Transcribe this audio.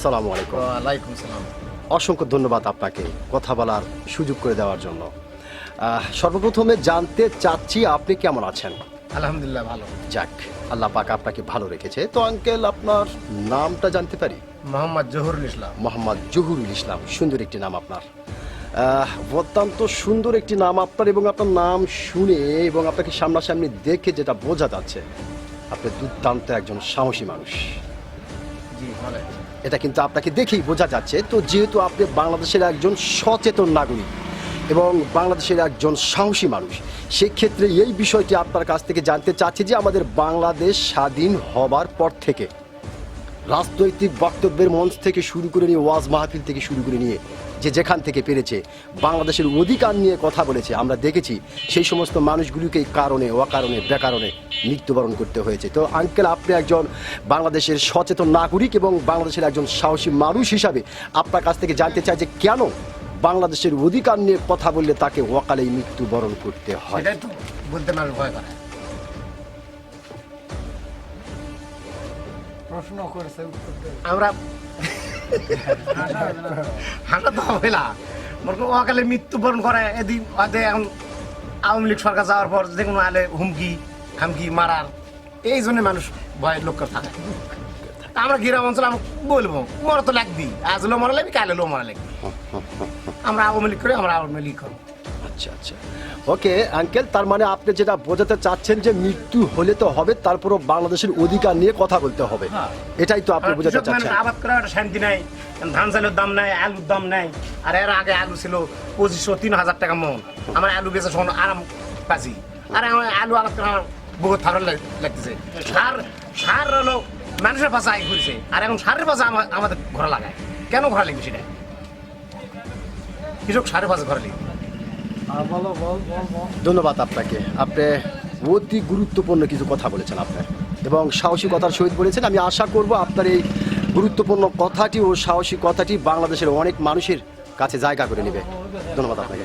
আসসালামু আলাইকুম। ওয়ালাইকুম সালাম। অসংখ্য ধন্যবাদ আপনাকে কথা বলার সুযোগ করে দেওয়ার জন্য। সর্বপ্রথমে জানতে চাচ্ছি আপনি কেমন আছেন? আলহামদুলিল্লাহ ভালো। যাক, আল্লাহ পাক আপনাকে ভালো রেখেছে। তো আঙ্কেল, আপনার নামটা জানতে পারি? মোহাম্মদ জহুরুল ইসলাম। মোহাম্মদ জহুরুল ইসলাম, সুন্দর একটি নাম আপনার। অত্যন্ত সুন্দর একটি নাম আপনার, এবং আপনার নাম শুনে এবং আপনাকে সামনাসামনি দেখে যেটা বোঝা যাচ্ছে, আপনি দুর্দান্ত একজন সাহসী মানুষ। জি বলে। এটা কিন্তু আপনাকে দেখেই বোঝা যাচ্ছে। তো যেহেতু আপনি বাংলাদেশের একজন সচেতন নাগরিক এবং বাংলাদেশের একজন সাহসী মানুষ, সেক্ষেত্রে এই বিষয়টি আপনার কাছ থেকে জানতে চাচ্ছি যে আমাদের বাংলাদেশ স্বাধীন হবার পর থেকে রাজনৈতিক বক্তব্যের মঞ্চ থেকে শুরু করে নিয়ে ওয়াজ মাহফিল থেকে শুরু করে নিয়ে যে যেখান থেকে পেরেছে বাংলাদেশের অধিকার নিয়ে কথা বলেছে, আমরা দেখেছি সেই সমস্ত মানুষগুলিকে কারণে অকারণে বেকারণে মৃত্যুবরণ করতে হয়েছে। তো আঙ্কেল, আপনি একজন বাংলাদেশের সচেতন নাগরিক এবং বাংলাদেশের একজন সাহসী মানুষ হিসাবে আপনার কাছ থেকে জানতে চাই যে কেন বাংলাদেশের অধিকার নিয়ে কথা বললে তাকে অকালেই মৃত্যুবরণ করতে হয়? সেটাই তো বলতে মানুষ ভয় করে। প্রশ্ন করেছে আমরা হাঁটা তো হবে না, অকালে মৃত্যুবরণ করে। এদিন এখন আওয়ামী লীগ সরকার যাওয়ার পর যে কোনো আলে হুমকি হামকি মারার, এই জন্য মানুষ ভয়ের লক্ষ্য থাকে। আমরা গ্রাম অঞ্চলে আমি বলবো মরা তো লাগবি, আজ হলেও মরা লাগবি, কাল হলেও মরা লাগবি। আমরা আওয়ামী লীগ করি, আমরা আওয়ামী লীগ করবো। আচ্ছা আচ্ছা, ওকে আঙ্কেল, তার মানে আপনি যেটা বোঝাতে চাচ্ছেন যে মৃত্যু হলে তো হবে, তারপরও বাংলাদেশের অধিকার নিয়ে কথা বলতে হবে, এটাই তো আপনি বোঝাতে চাচ্ছেন। আবাদ করার একটা শান্তি নাই, ধান চালের দাম নাই, আলুর দাম নাই। আর এর আগে আলু ছিল 2500-3000 টাকা মন, আমার আলু বেচে শোন আরাম পাচ্ছি। আর আমার আলু আবাদ করা আমার বহুত ভালো লাগতেছে। সার হলো মানুষের পাশে আয় ঘুরছে, আর এখন সারের পাশে আমাদের ঘোরা লাগায়। কেন ঘোরা লাগবে সেটা? কৃষক সারের পাশে ঘোরা লাগবে। বলো বল বল বল। ধন্যবাদ আপনাকে, আপনি অতি গুরুত্বপূর্ণ কিছু কথা বলেছেন আপনার, এবং সাহসী কথার সহিত বলেছেন। আমি আশা করব আপনার এই গুরুত্বপূর্ণ কথাটি ও সাহসী কথাটি বাংলাদেশের অনেক মানুষের কাছে জায়গা করে নেবে। ধন্যবাদ আপনাকে।